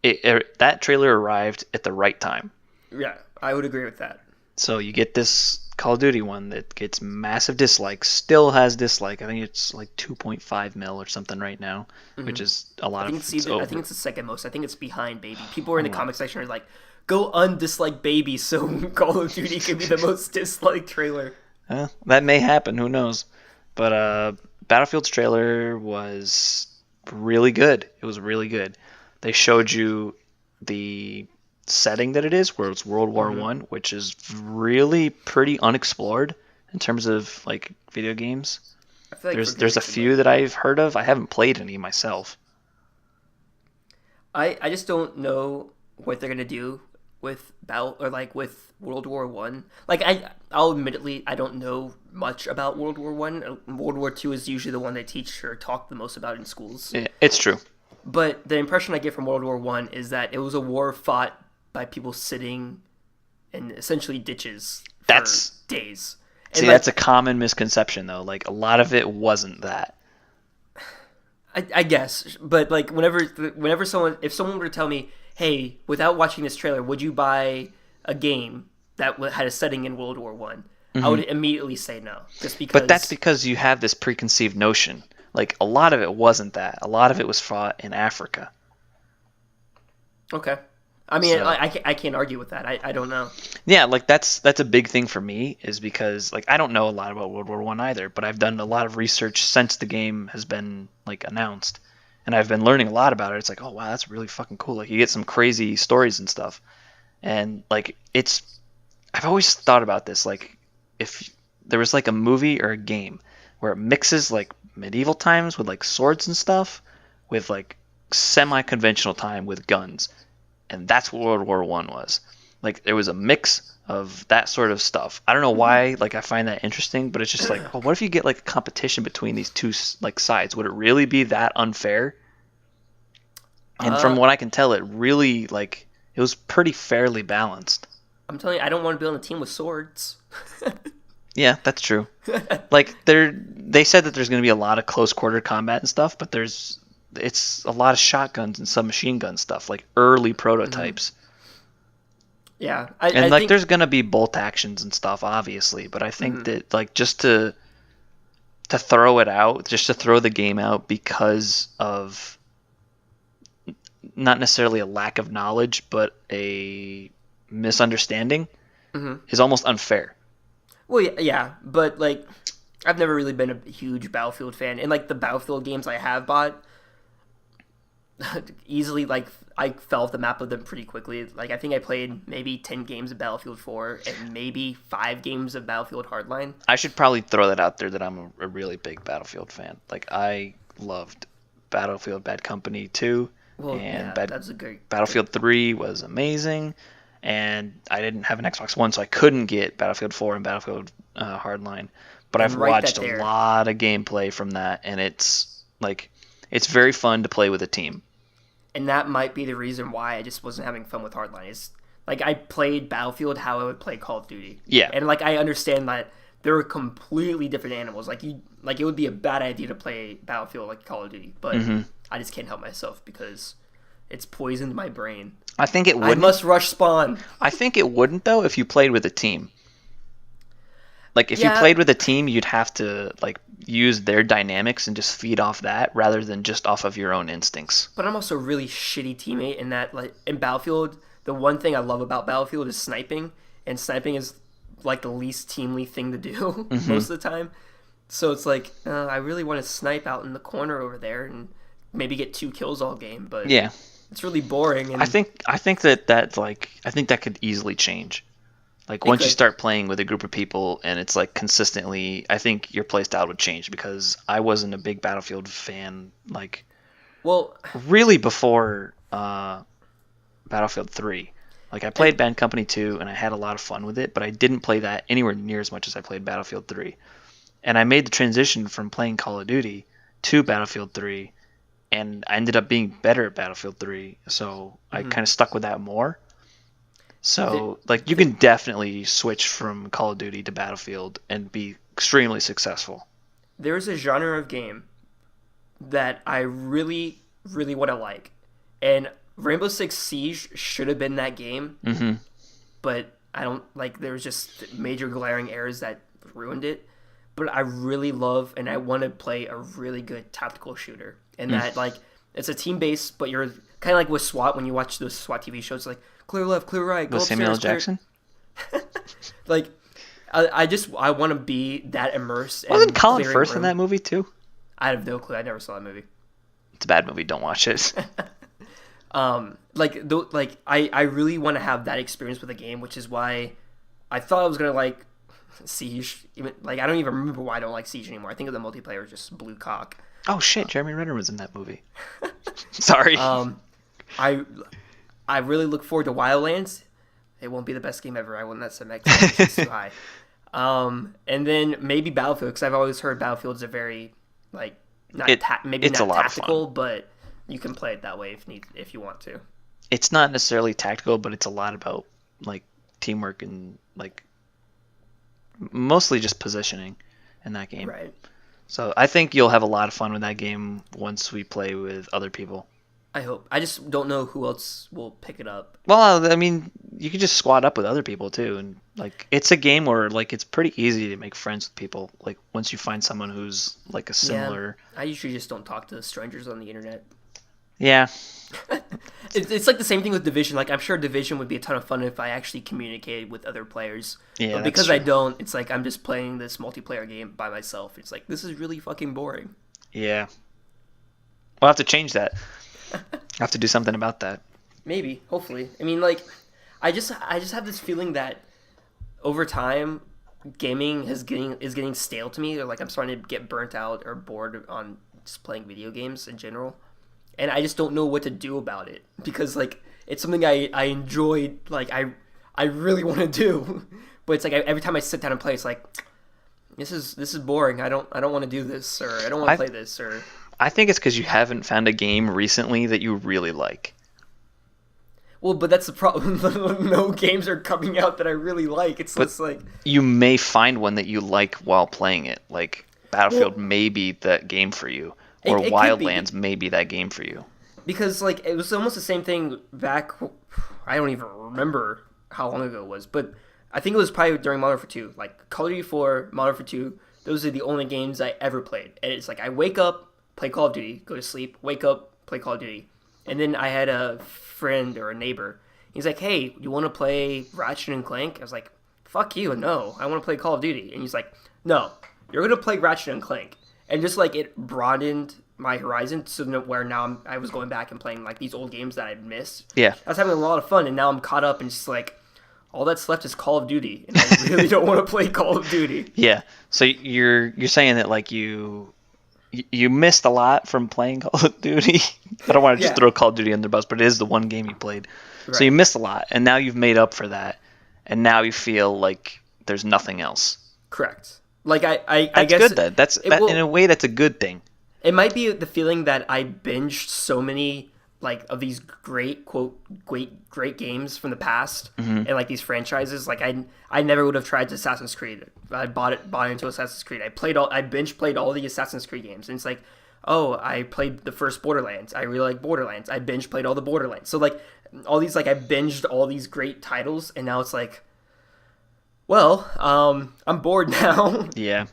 that trailer arrived at the right time. Yeah, I would agree with that. So you get this Call of Duty one that gets massive dislikes, still has dislike. I think it's like 2.5 mil or something right now, which is a lot I think of. it's I think it's the second most. I think it's behind Baby. People are in the comment section are like, go undislike Baby so Call of Duty can be the most disliked trailer. That may happen. Who knows? But Battlefield's trailer was really good. It was really good. They showed you the setting that it is, where it's World War One, which is really pretty unexplored in terms of like video games. I feel like There's a few that I've heard of. I haven't played any myself. I just don't know what they're gonna do with with World War One. Like I'll admittedly I don't know much about World War One. World War Two is usually the one they teach or talk the most about in schools. Yeah, it's true. But the impression I get from World War One is that it was a war fought by people sitting in essentially ditches for days. See, that's a common misconception though. Like a lot of it wasn't that. I guess, but like if someone were to tell me, hey, without watching this trailer, would you buy a game that had a setting in World War One? I would immediately say no, just because. But that's because you have this preconceived notion. Like a lot of it wasn't that. A lot of it was fought in Africa. Okay. I mean, I can't argue with that. I don't know. Yeah, like that's a big thing for me is because like I don't know a lot about World War One either, but I've done a lot of research since the game has been like announced, and I've been learning a lot about it. It's like, oh wow, that's really fucking cool. Like you get some crazy stories and stuff, and like I've always thought about this. Like if there was like a movie or a game where it mixes like medieval times with like swords and stuff, with like semi-conventional time with guns. And that's what World War One was. Like there was a mix of that sort of stuff. I don't know why, like, I find that interesting, but it's just like, well, what if you get like a competition between these two like sides? Would it really be that unfair? And from Uh, what I can tell, it really like it was pretty fairly balanced. I'm telling you, I don't want to be on a team with swords. Yeah, that's true. Like they said that there's going to be a lot of close quarter combat and stuff, but it's a lot of shotguns and submachine gun stuff, like early prototypes. Yeah, And I like think. there's going to be bolt actions and stuff, obviously, but I think that like just to throw it out, just to throw the game out because of not necessarily a lack of knowledge, but a misunderstanding is almost unfair. Well, yeah, but like, I've never really been a huge Battlefield fan, and like the Battlefield games I have bought, easily like I fell off the map of them pretty quickly. Like I think I played maybe 10 games of Battlefield 4 and maybe 5 games of Battlefield Hardline. I should probably throw that out there that I'm a really big Battlefield fan. Like I loved Battlefield Bad Company 2 Well, and yeah, that's a great. Battlefield 3 was amazing. And I didn't have an Xbox One, so I couldn't get Battlefield 4 and Battlefield Hardline. But I've write watched that a there. lot of gameplay from that, and it's like it's very fun to play with a team. And that might be the reason why I just wasn't having fun with Hardline. Is like I played Battlefield how I would play Call of Duty. Yeah. And like I understand that they're completely different animals. Like it would be a bad idea to play Battlefield like Call of Duty, but I just can't help myself because it's poisoned my brain. I think it I wouldn't. must rush spawn. I think it wouldn't though if you played with a team. Like if you Yeah. played with a team, you'd have to like use their dynamics and just feed off that rather than just off of your own instincts. But I'm also a really shitty teammate in that, like, in Battlefield, the one thing I love about Battlefield is sniping, and sniping is, like, the least teamly thing to do most of the time. So it's like, I really want to snipe out in the corner over there and maybe get 2 kills all game, but Yeah. it's really boring. And I think that could easily change. Like once you could. start playing with a group of people and it's like consistently, I think your playstyle would change because I wasn't a big Battlefield fan like well, really before Battlefield 3. Like I played Bad Company 2 and I had a lot of fun with it, but I didn't play that anywhere near as much as I played Battlefield 3. And I made the transition from playing Call of Duty to Battlefield 3 and I ended up being better at Battlefield 3, so I kind of stuck with that more. So, like, you can definitely switch from Call of Duty to Battlefield and be extremely successful. there's a genre of game that I really, really want to like. And Rainbow Six Siege should have been that game, but I don't like. There's just major glaring errors that ruined it. But I really love and I want to play a really good tactical shooter, and that like it's a team based, but you're kind of like with SWAT when you watch those SWAT TV shows, like clear left, clear right, go With upstairs, Samuel L. clear. Jackson? Like I want to be that immersed. Wasn't and Colin clearing Firth in room. that movie, too? I have no clue. I never saw that movie. It's a bad movie. Don't watch it. I really want to have that experience with a game, which is why I thought I was gonna like Siege. Even like I don't even remember why I don't like Siege anymore. I think of the multiplayer is just blue cock. Oh, shit. Jeremy Renner was in that movie. Sorry. I really look forward to Wildlands. It won't be the best game ever. I wouldn't that some expectations too high. And then maybe Battlefield, because I've always heard Battlefield's a very like maybe it's not a lot of tactical, but you can play it that way if you want to. It's not necessarily tactical, but it's a lot about, like, teamwork and, like, mostly just positioning in that game. Right. So I think you'll have a lot of fun with that game once we play with other people. I hope. I just don't know who else will pick it up. Well, I mean, you could just squad up with other people too, and like it's a game where like it's pretty easy to make friends with people. Like once you find someone who's like a similar. Yeah, I usually just don't talk to strangers on the internet. Yeah. It's like the same thing with Division. Like I'm sure Division would be a ton of fun if I actually communicated with other players. Yeah. But because I don't, it's like I'm just playing this multiplayer game by myself. It's like this is really fucking boring. Yeah. We'll have to change that. Have to do something about that. Maybe, hopefully. I mean, like, I just have this feeling that over time, gaming is getting stale to me. Or like I'm starting to get burnt out or bored on just playing video games in general, and I just don't know what to do about it because like it's something I enjoyed. Like I really want to do. But it's like every time I sit down and play, it's like this is boring. I don't want to do this, or I don't want to play this, or. I think it's because you haven't found a game recently that you really like. Well, but that's the problem. No games are coming out that I really like. It's just like you may find one that you like while playing it. Like Battlefield may be that game for you, or Wildlands may be that game for you. Because like it was almost the same thing back. I don't even remember how long ago it was, but I think it was probably during Modern Warfare 2. Like Call of Duty 4, Modern Warfare 2. Those are the only games I ever played, and it's like I wake up, play Call of Duty, go to sleep, wake up, play Call of Duty. And then I had a friend or a neighbor. He's like, hey, you want to play Ratchet and Clank? I was like, fuck you, no. I want to play Call of Duty. And he's like, no, you're going to play Ratchet and Clank. And just like it broadened my horizon to where now I was going back and playing like these old games that I missed. Yeah. I was having a lot of fun, and now I'm caught up and just like, all that's left is Call of Duty. And I really don't want to play Call of Duty. Yeah. So you're saying that like you missed a lot from playing Call of Duty. I don't want to just throw Call of Duty under the bus, but it is the one game you played. Right. So you missed a lot, and now you've made up for that, and now you feel like there's nothing else. Correct. Like I that's guess good then. That's in a way that's a good thing. It might be the feeling that I binged so many like of these great games from the past, and like these franchises. Like I never would have tried Assassin's Creed. I bought into Assassin's Creed. I binge played all the Assassin's Creed games, and it's like, oh, I played the first Borderlands. I really like Borderlands. I binge played all the Borderlands. So like all these like I binged all these great titles, and now it's like, well, I'm bored now. Yeah,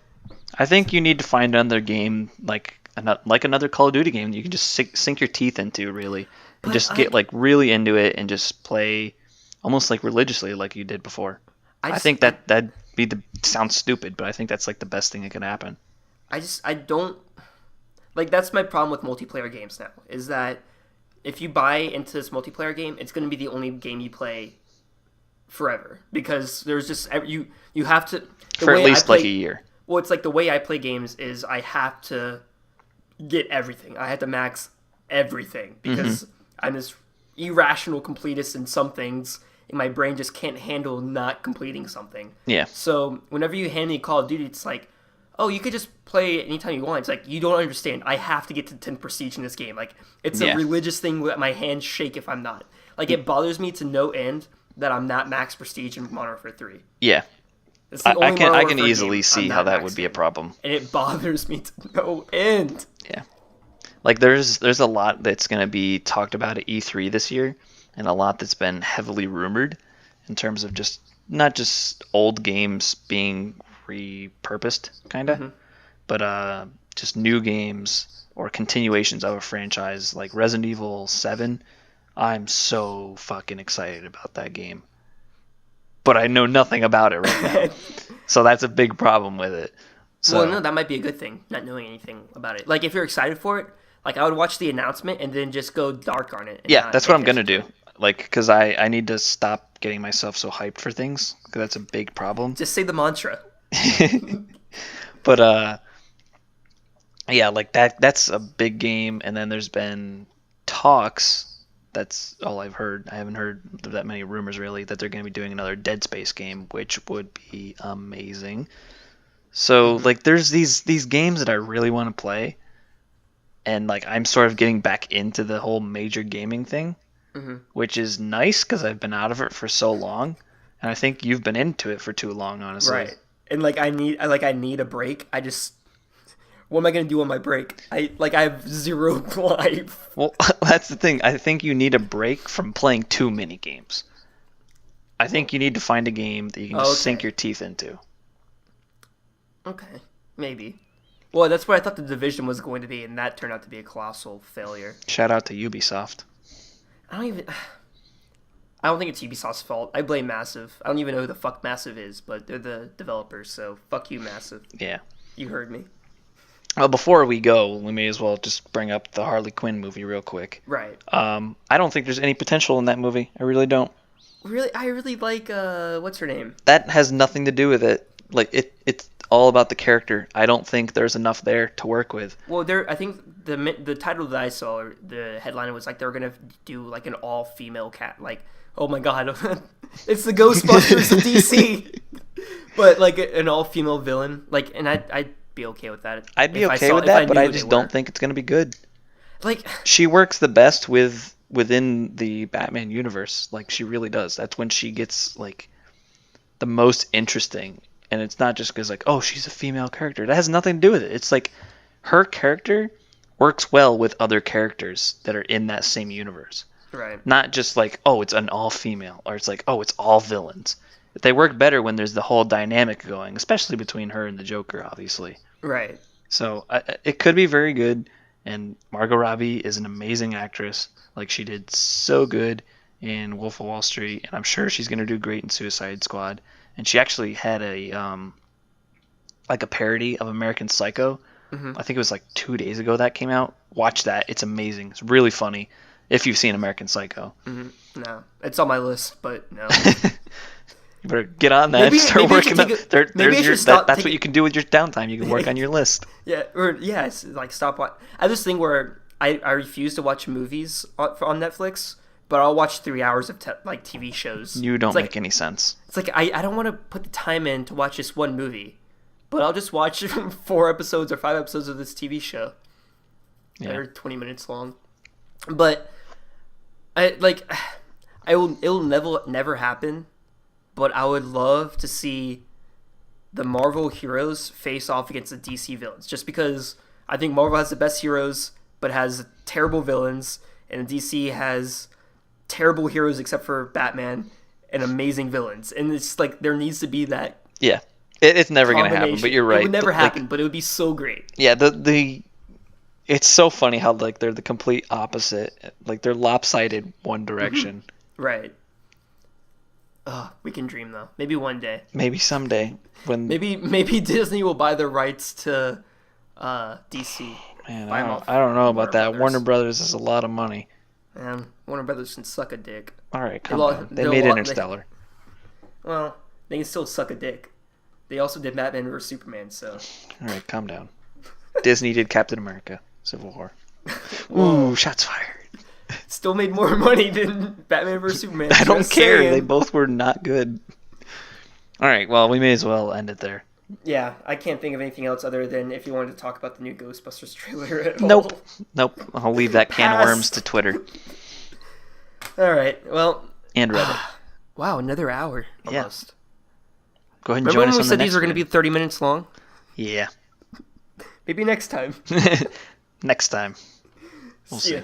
I think you need to find another game like another Call of Duty game you can just sink your teeth into, really, and just get like really into it and just play almost like religiously like you did before. I think that'd be sounds stupid, but I think that's like the best thing that can happen. I don't like that's my problem with multiplayer games now, is that if you buy into this multiplayer game, it's going to be the only game you play forever, because there's just you have to for at least like a year. Well, it's like the way I play games is I have to get everything. I have to max everything because I'm this irrational completist in some things, and my brain just can't handle not completing something. Yeah. So whenever you hand me Call of Duty, it's like, oh, you could just play anytime you want. It's like, you don't understand. I have to get to 10 prestige in this game. Like, it's a religious thing where my hands shake if I'm not. Like, it bothers me to no end that I'm not max prestige in Modern Warfare 3. Yeah. I can easily see how that would be a problem. And it bothers me to no end. Yeah. Like, there's a lot that's going to be talked about at E3 this year, and a lot that's been heavily rumored in terms of just not just old games being repurposed, kind of, but just new games or continuations of a franchise like Resident Evil 7. I'm so fucking excited about that game. But I know nothing about it right now. So that's a big problem with it. So, well, no, that might be a good thing, not knowing anything about it. Like, if you're excited for it, like, I would watch the announcement and then just go dark on it. Yeah, that's what I'm going to do. Like, because I need to stop getting myself so hyped for things, because that's a big problem. Just say the mantra. But, yeah, like, that's a big game, and then there's been talks. That's all I've heard. I haven't heard that many rumors, really, that they're going to be doing another Dead Space game, which would be amazing. So, like, there's these games that I really want to play, and, like, I'm sort of getting back into the whole major gaming thing, which is nice because I've been out of it for so long, and I think you've been into it for too long, honestly. Right. And, like, I need a break. What am I going to do on my break? I have zero life. Well, that's the thing. I think you need a break from playing too many games. I think you need to find a game that you can just sink your teeth into. Okay. Maybe. Well, that's what I thought The Division was going to be, and that turned out to be a colossal failure. Shout out to Ubisoft. I don't think it's Ubisoft's fault. I blame Massive. I don't even know who the fuck Massive is, but they're the developers, so fuck you, Massive. Yeah. You heard me. Well, before we go, we may as well just bring up the Harley Quinn movie real quick. Right. I don't think there's any potential in that movie. I really don't. Really? I really like, what's her name? That has nothing to do with it. Like, it's all about the character. I don't think there's enough there to work with. Well, I think the title that I saw, or the headline was like they were gonna do like an all female cat. Like, oh my god, it's the Ghostbusters of DC, but like an all female villain. Like, and I'd be okay with that. I'd be okay with that, but I just don't think it's gonna be good. Like, she works the best within the Batman universe. Like, she really does. That's when she gets like the most interesting. And it's not just because, like, oh, she's a female character. That has nothing to do with it. It's like her character works well with other characters that are in that same universe. Right. Not just like, oh, it's an all-female. Or it's like, oh, it's all villains. They work better when there's the whole dynamic going, especially between her and the Joker, obviously. Right. So it could be very good. And Margot Robbie is an amazing actress. Like, she did so good in Wolf of Wall Street. And I'm sure she's going to do great in Suicide Squad. And she actually had a parody of American Psycho. Mm-hmm. I think it was like 2 days ago that came out. Watch that. It's amazing. It's really funny if you've seen American Psycho. Mm-hmm. No. It's on my list, but no. You better get on that and start working on it. That's what you can do with your downtime. You can work on your list. Yeah, it's like stop watching. I have this thing where I refuse to watch movies on Netflix, but I'll watch 3 hours of TV shows. You don't make any sense. It's like I don't want to put the time in to watch just one movie, but I'll just watch 4 episodes or 5 episodes of this TV show. Yeah. They're 20 minutes long. But it'll never happen, but I would love to see the Marvel heroes face off against the DC villains, just because I think Marvel has the best heroes but has terrible villains, and DC has terrible heroes except for Batman and amazing villains, and it's like there needs to be that. Yeah, it's never gonna happen. But you're right. It would never happen, but it would be so great. Yeah, it's so funny how like they're the complete opposite. Like they're lopsided one direction. Mm-hmm. Right. We can dream though. Maybe one day. Maybe someday when maybe Disney will buy the rights to DC. Man, I don't know about that. Warner Brothers is a lot of money. And Warner Brothers can suck a dick. All right, come on. They made Interstellar. Well, they can still suck a dick. They also did Batman vs Superman, so. All right, calm down. Disney did Captain America: Civil War. Ooh, shots fired. Still made more money than Batman vs Superman. I don't care. They both were not good. All right, well, we may as well end it there. Yeah, I can't think of anything else other than if you wanted to talk about the new Ghostbusters trailer at all. Nope. I'll leave that can of worms to Twitter. All right, well. And Reddit. Wow, another hour almost. Yeah. Go ahead and join us on the next one. Remember when we said these were going to be 30 minutes long? Yeah. Maybe next time. Next time. We'll see.